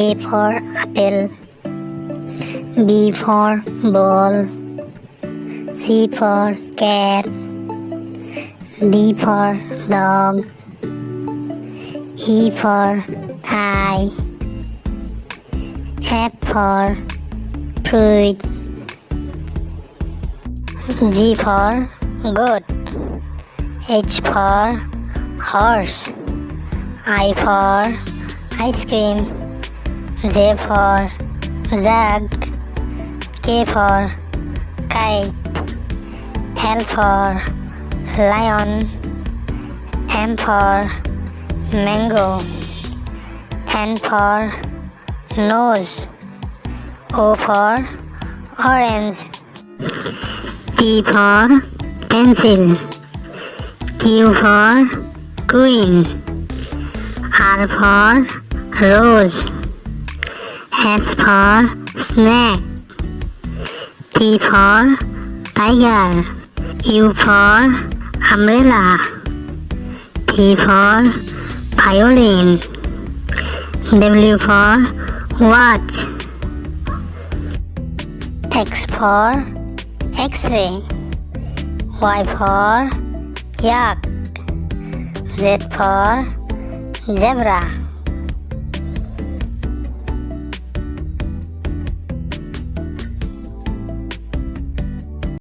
A for apple, B for ball, C for cat, D for dog, E for eye, F for fruit, G for goat, H for horse, I for ice cream, J for jug, K for kite, L for lion, M for mango, N for nose, O for orange, P for pencil, Q for queen, R for rose, S for snake, T for tiger, U for umbrella, V for violin, W for watch, X for X-ray, Y for yak, Z for zebra.